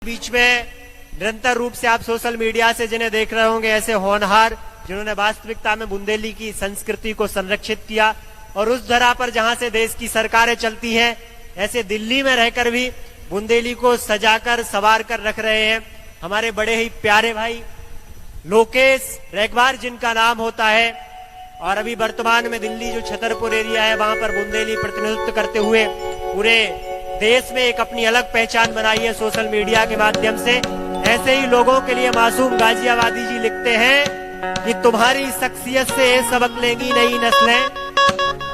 बीच में निरंतर रूप से आप सोशल मीडिया से जिन्हें देख रहे होंगे, ऐसे होनहार जिन्होंने वास्तविकता में बुंदेली की संस्कृति को संरक्षित किया और उस धरा पर जहां से देश की सरकारें चलती हैं, ऐसे दिल्ली में रहकर भी बुंदेली को सजाकर संवार कर रख रहे हैं हमारे बड़े ही प्यारे भाई लोकेश रेगवार, जिनका नाम होता है। और अभी वर्तमान में दिल्ली जो छतरपुर एरिया है, वहां पर बुंदेली प्रतिनिधित्व करते हुए पूरे देश में एक अपनी अलग पहचान बनाई है सोशल मीडिया के माध्यम से। ऐसे ही लोगों के लिए मासूम गाजियाबादी जी लिखते हैं कि तुम्हारी शख्सियत से सबक लेंगी नई नस्लें,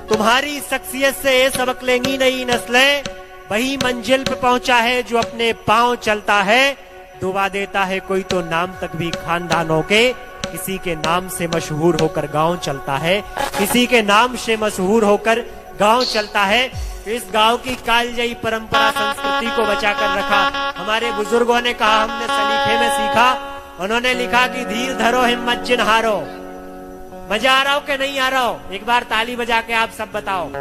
तुम्हारी शख्सियत से सबक लेंगी नई नस्लें, वही मंजिल पे पहुंचा है जो अपने पांव चलता है, डुबा देता है कोई तो नाम तक भी खानदानों के, किसी के नाम से मशहूर होकर गांव चलता है, किसी के नाम से मशहूर होकर गांव चलता है। तो इस गांव की कालजयी परंपरा संस्कृति को बचाकर रखा हमारे बुजुर्गों ने कहा, हमने सलीखे में सीखा। उन्होंने लिखा कि धीर धरो हिम्मत जिन हारो। मजा आ रहा हो कि नहीं आ रहा हो? एक बार ताली बजा के आप सब बताओ। कि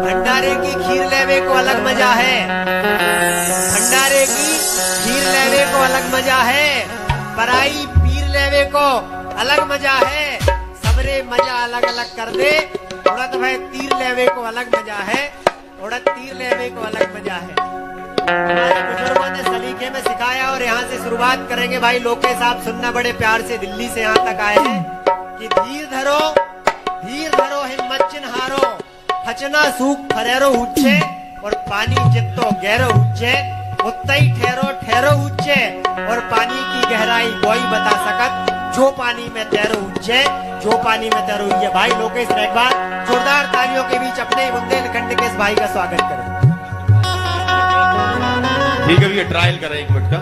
भंडारे की खीर लेवे को अलग मजा है, भंडारे की खीर लेवे को अलग मजा है, पराई पीर लेवे को अलग मजा है, सबरे मजा अलग अलग कर दे, थोड़ा तो भाई तीर लेवे को अलग मजा है, थोड़ा तीर लेवे को अलग मजा है। हमारे बुजुर्गों ने सलीके में सिखाया और यहाँ से शुरुआत करेंगे। भाई लोकेश साहब सुनना, बड़े प्यार से दिल्ली से यहाँ तक आए हैं कि धीर धरो हिम्मत चिन हारो, खचना सूख फरेरो उच्चे और पानी जितो गहरो उच्चे, उत्तई ठहरो ठहरो उच्चे और पानी की गहराई कोई बता सकत, जो पानी में तैरो उच्चे, जो पानी में तैरो उच्चे। भाई लोकेश रेगवार, जोरदार तालियों के बीच अपने बुंदेलखंड के इस भाई का स्वागत करें। ठीक है भैया, ट्रायल करें 1 मिनट का।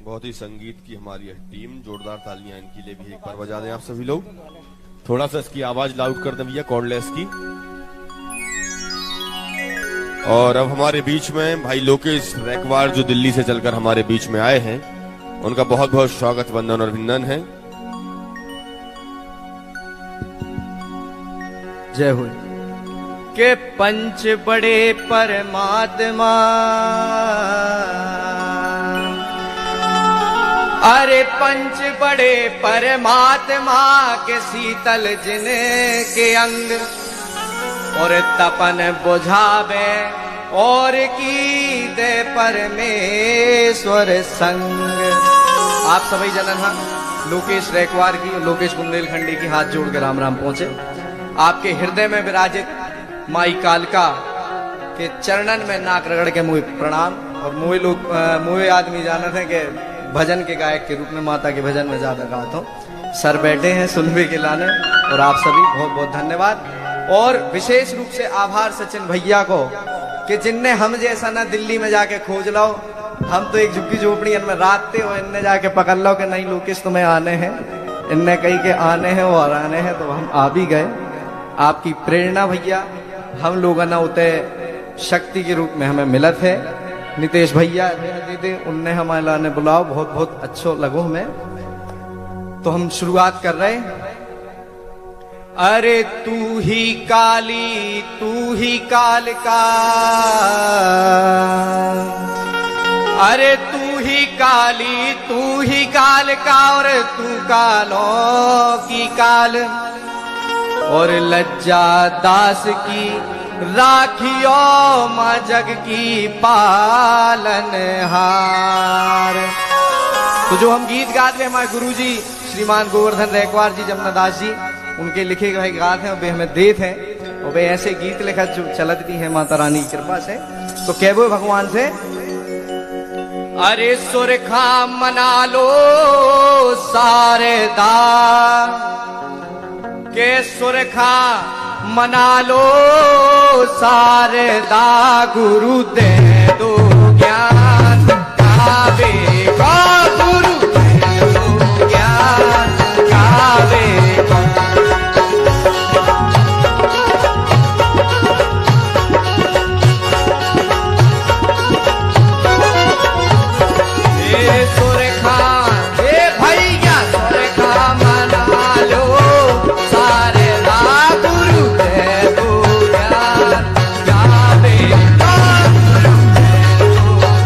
बहुत ही संगीत की हमारी यह टीम, जोरदार तालियां इनके लिए भी एक बार बजा दें आप सभी लोग। थोड़ा सा इसकी आवाज लाउड कर दें भैया, कॉर्डलेस की। और अब हमारे बीच में भाई लोकेश रैकवार जो दिल्ली से चलकर हमारे बीच में आए हैं, उनका बहुत बहुत स्वागत, वंदन और अभिनंदन है। जय हो के पंच बड़े परमात्मा, अरे पंच बड़े परमात्मा के शीतल जिन के अंग, और तपन बुझावे और की दे परमेश्वर संग। आप सभी जनन लोकेश रैकवार की और लोकेश बुंदेलखंडी की हाथ जोड़ के राम राम पहुंचे। आपके हृदय में विराजित माई कालका के चरणन में नाक रगड़ के मुझे प्रणाम। और मुझे आदमी जानते हैं कि भजन के गायक के रूप में माता के भजन में ज्यादा गाता हूँ। सर बैठे हैं सुनवे के लाने, और आप सभी बहुत बहुत धन्यवाद। और विशेष रूप से आभार सचिन भैया को कि जिनने हम जैसा ना दिल्ली में जाके खोज लो, हम तो एक झुग्गी झोपड़ी में रातते हो, इनने जाके पकड़ लो कि नहीं लोकेश तुम्हें आने हैं, इनने कही के आने हैं और आने हैं, तो हम आ भी गए। आपकी प्रेरणा भैया हम लोगों ने उते शक्ति के रूप में हमें मिलत है। नितेश भैया दीदी उनने हमारे लाने बुलाओ, बहुत बहुत अच्छो लगो हमें। तो हम शुरुआत कर रहे। अरे तू ही काली तू ही काल का, अरे तू ही काली तू ही काल का, और तू कालों की काल, और लज्जा दास की राखियो माँ जग की पालनहार। तो जो हम गीत गाते हैं हमारे गुरुजी श्रीमान गोवर्धन रैकवार जी जमुनादास जी, उनके लिखे गए गात हैं वे हमें देत हैं, और वे ऐसे गीत लिखा जो चलत भी है माता रानी की कृपा से। तो कहबो भगवान से, अरे सुरखा मना लो सारे दा, के सुरखा मना लो सारे दा, गुरु दे दो ज्ञान गावे का, गुरु दे दो ज्ञान गावे का। सुरखा हे भैया सुरखा मना लो सारे दा, गुरु दे दो ज्ञान गावे का, गुरु दे दो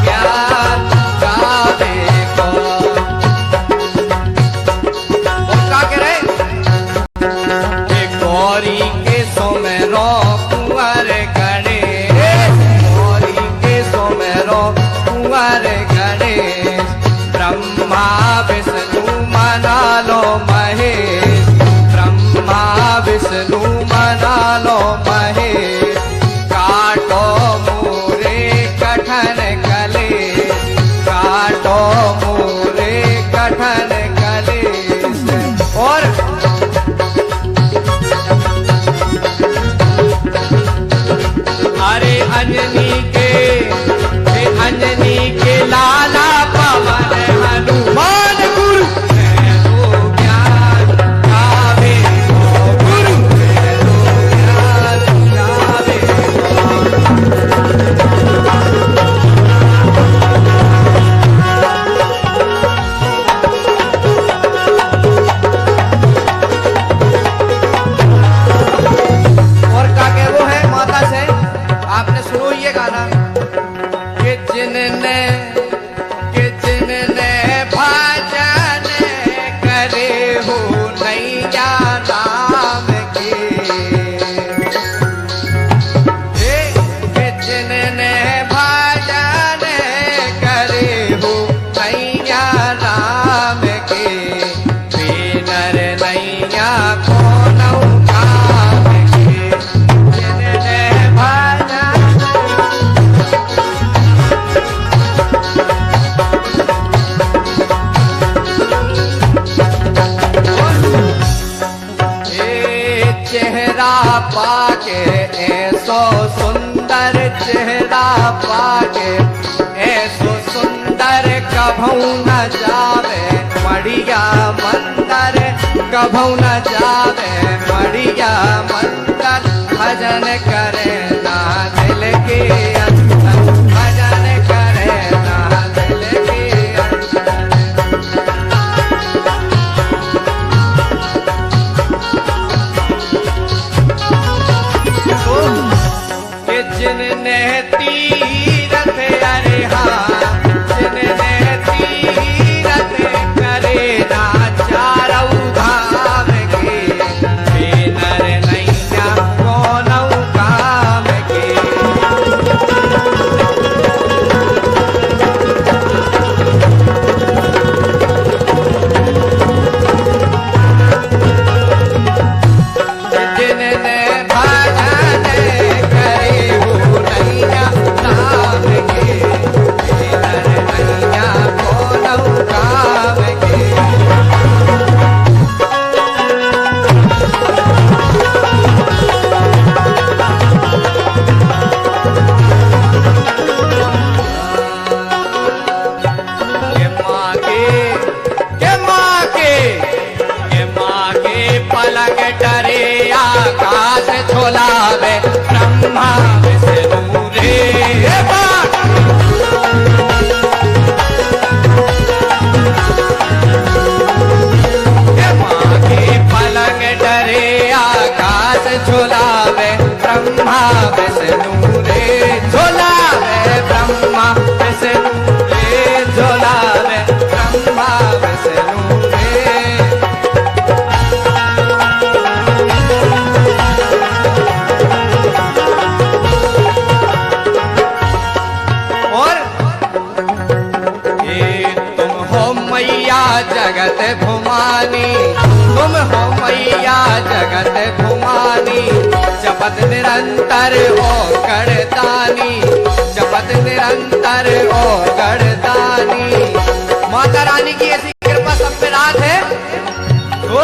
ज्ञान गावे का। और का कह रहे गौरी के सोमेरो कुंवर गणेश, गौरी के सोमेरो कुंवर गणेश, ब्रह्मा विष्णु मना लो महेश, ब्रह्मा विष्णु मना लो महेश, काटो मोरे कठन कलेश, काटो मोरे कठन कलेश। और अरे अंजनी के लाला पवन हनुमान, गुरु दे दो ज्ञान गावे को, गुरु दे दो ज्ञान गावे को। और का के वो है माता से, आपने सुनो ये गाना कि जिनने भजन करे हो नैया राम के, जिनने भजन करे हो नैया राम के, बेनर नैया कौन काम के, जिनने भजन। चेहरा पाके ऐसो सुंदर, चेहरा पाके ऐसो सुंदर, कभू न जावे मड़िया मंदर, कभू न जावे मड़िया मंदर, भजन करे ना दिल के अंदर, भजन करे ना दिल के अंदर। कि जिनने तीरथ अरे हाँ, जिनने तीरथ करे ना चारऊ धाम के, वे नर नैया कौनऊ काम के। जिनने भजन करे हो नैया नाम के, वे नर नैया कौनऊ काम के। के माँ के पलक डरे आकाश झोलावे ब्रह्मा विष्णु रे। हे माँ के पलक डरे आकाश झोलावे ब्रह्मा विष्णु रे, झोलावे ब्रह्मा विष्णु रे, झोलावे ब्रह्मा विष्णु रे। और ये तुम हो मैया जगत भुमानी, तुम हो मैया जगत भुमानी, जपत निरंतर ओ गणदानी, जपत निरंतर ओ गणदानी। माता रानी की ऐसी कृपा सब पे रात है। तो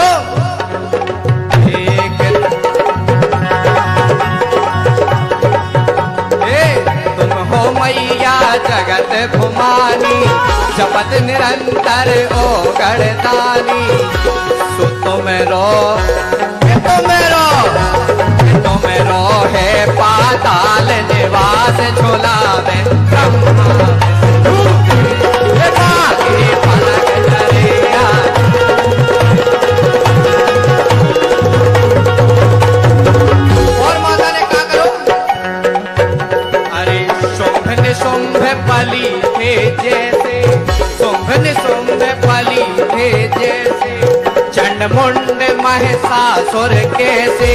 एक तुम हो मैया जगत भुमानी, जपत निरंतर ओ गणदानी। सो तुम रो है पाताल निवास झोलावे ब्रह्मा विष्णु रे। माँ के पलक डरे और माता ने क्या करो, अरे शुंभ निशुंभ बलि थे जैसे, शुंभ निशुंभ बलि थे जैसे, चंड मुंड महिषासुर कैसे,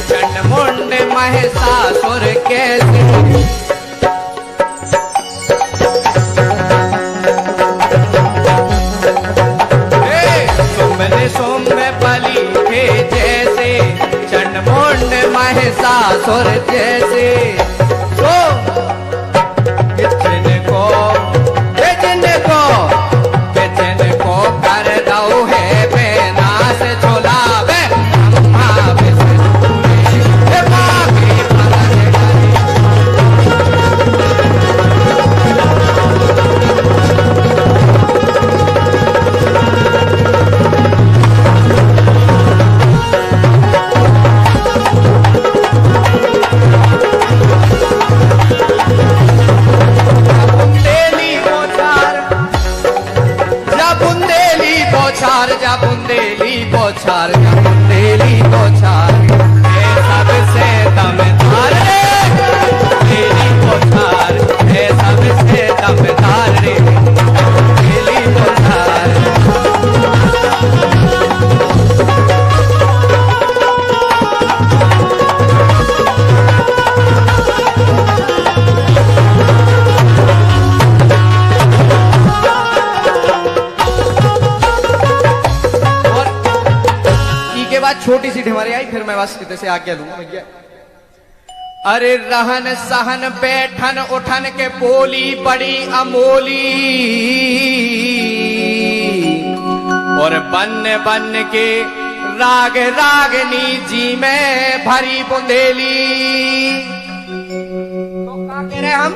चंड मुंड महिषासुर कैसे। शुंभ निशुंभ बलि थे जैसे, चंड मुंड महिषासुर जैसे। तो जिनको कर दो है बेनाश झोलावे ब्रह्मा विष्णु रे। हे माँ के पलक डरे जा बुंदेली बौछार, जा बुंदेली बौछार, ये सबसे दमदार रे बुंदेली बौछार, ये सबसे दमदार रे बुंदेली बौछार। छोटी सी ढिमारी आई, फिर मैं वास्तविकता से आज्ञा लूंगा भैया। अरे रहन सहन बैठन उठन के बोली बड़ी अमोली, और बन बन के राग रागनी जी में भरी बुंदेली। तो क्या कह रहे हम,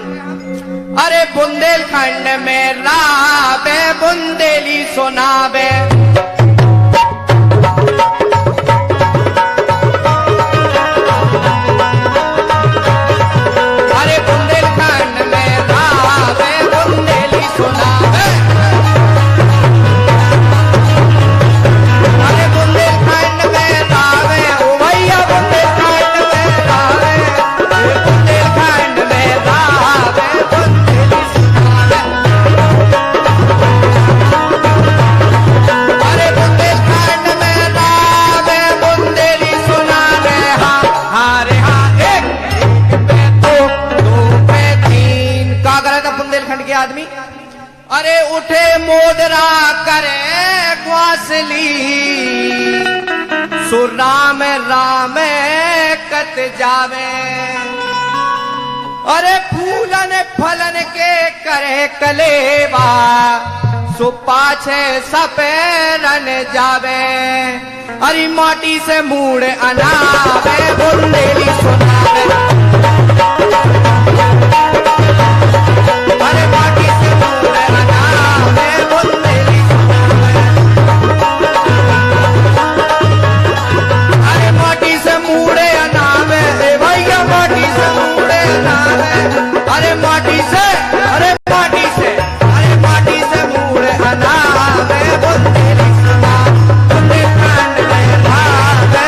अरे बुंदेलखंड में रावे बुंदेली सुनावे, अरे बुंदेलखंड में रावे बुंदेली सुनावे, अरे बुंदेलखंड में रावे ओ भैया बुंदेलखंड में रावे, बुंदेलखंड में रावे बुंदेली सुनावे, अरे बुंदेलखंड में रावे बुंदेली सुनावे। हाँ रे हाँ, एक पे दो, दो पे तीन, का करा था बुंदेलखंड के आदमी? अरे उठे मोदरा करे ग्वासली, सो राम राम कत जावे, अरे फूलन फलन के करे कलेवा, सो पाछे सपेरन जावे, अरे माटी से मूड़ अनावे बुंदेली सुनावे, अरे माटी से मूड़ अनावे बुंदेली सुनावे, अरे माटी से मूड़े अनावे भैया, माटी से मूड़े अनावे, अरे माटी से, अरे माटी से, अरे माटी से मूड़े अनावे बुंदेली सुनावे, बुंदेलखंड में रावे,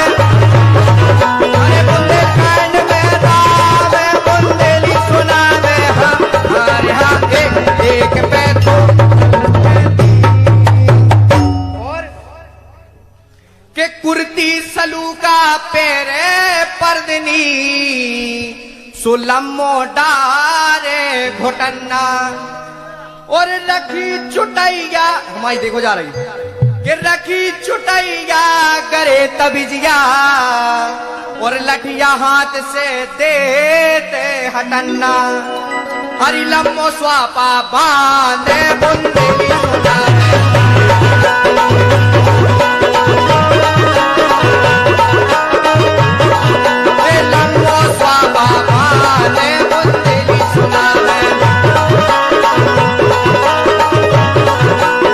अरे बुंदेलखंड में रावे बुंदेली सुनावे। हाँ अरे हाँ, एक पे दो और के कुर्ती सलूका पेरे पर्दनी, सुलमो डारे घोटन्ना, और रखी चुटैया, हमारी देखो जा रही कि रखी चुटैया करे तबिजिया, और लठिया हाथ से देते हटन्ना, हरी लम्बो स्वापा बांधे बुंदेली सुनावे, अरे लम्बो स्वापा बांधे बुंदेली सुनावे,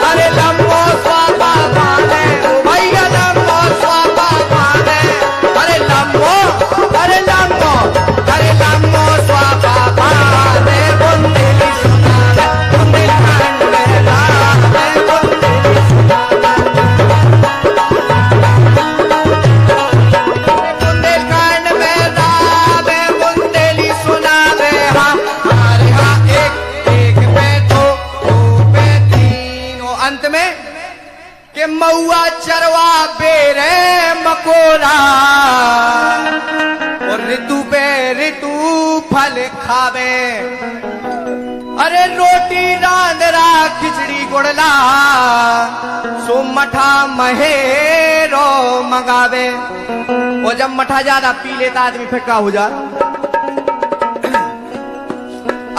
अरे लम्बो स्वापा बांधे भैया, लम्बो स्वापा बांधे, अरे लम्बो, अरे लम्बो, अरे लम्बो स्वापा बांधे बुंदेली सुनावे, बुंदेलखंड में रावे बुंदेली सुनावे, बुंदेलखंड में रावे बुंदेली सुनावे। हाँ अरे हाँ, एक पे दो, दो पे तीन, और अंत में के मऊआ चरवा बेरे मकोरा, और ऋतु पे ऋतु फल खावे, अरे रोटी रांदरा खिचड़ी गुड़ला, सो मठा महेरो मंगावे, और जब मठा ज्यादा पी लेता आदमी फिर का हो जा,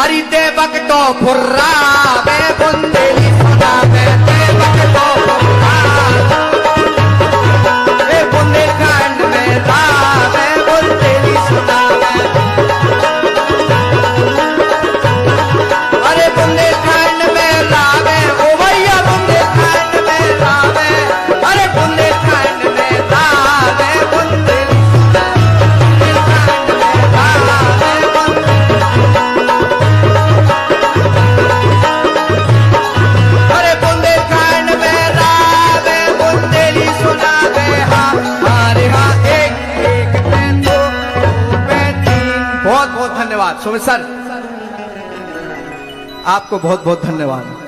अरे देवक तो फुर्रावे बुंदेली सुनावे, देवक तो फुर्रावे, ए बुंदेलखंड में रावे बुंदेली सुनावे, अरे बुंदेलखंड में रावे ओ भैया, बुंदेलखंड में रावे, अरे बुंदेलखंड में रावे बुंदेली सुनावे, बुंदेलखंड में रावे अरे बुंदेलखंड में रावे बुंदेली सुनावे। हाँ अरे हाँ, एक पे दो, दो पे तीन। बहुत बहुत धन्यवाद सुमित सर, आपको बहुत बहुत धन्यवाद।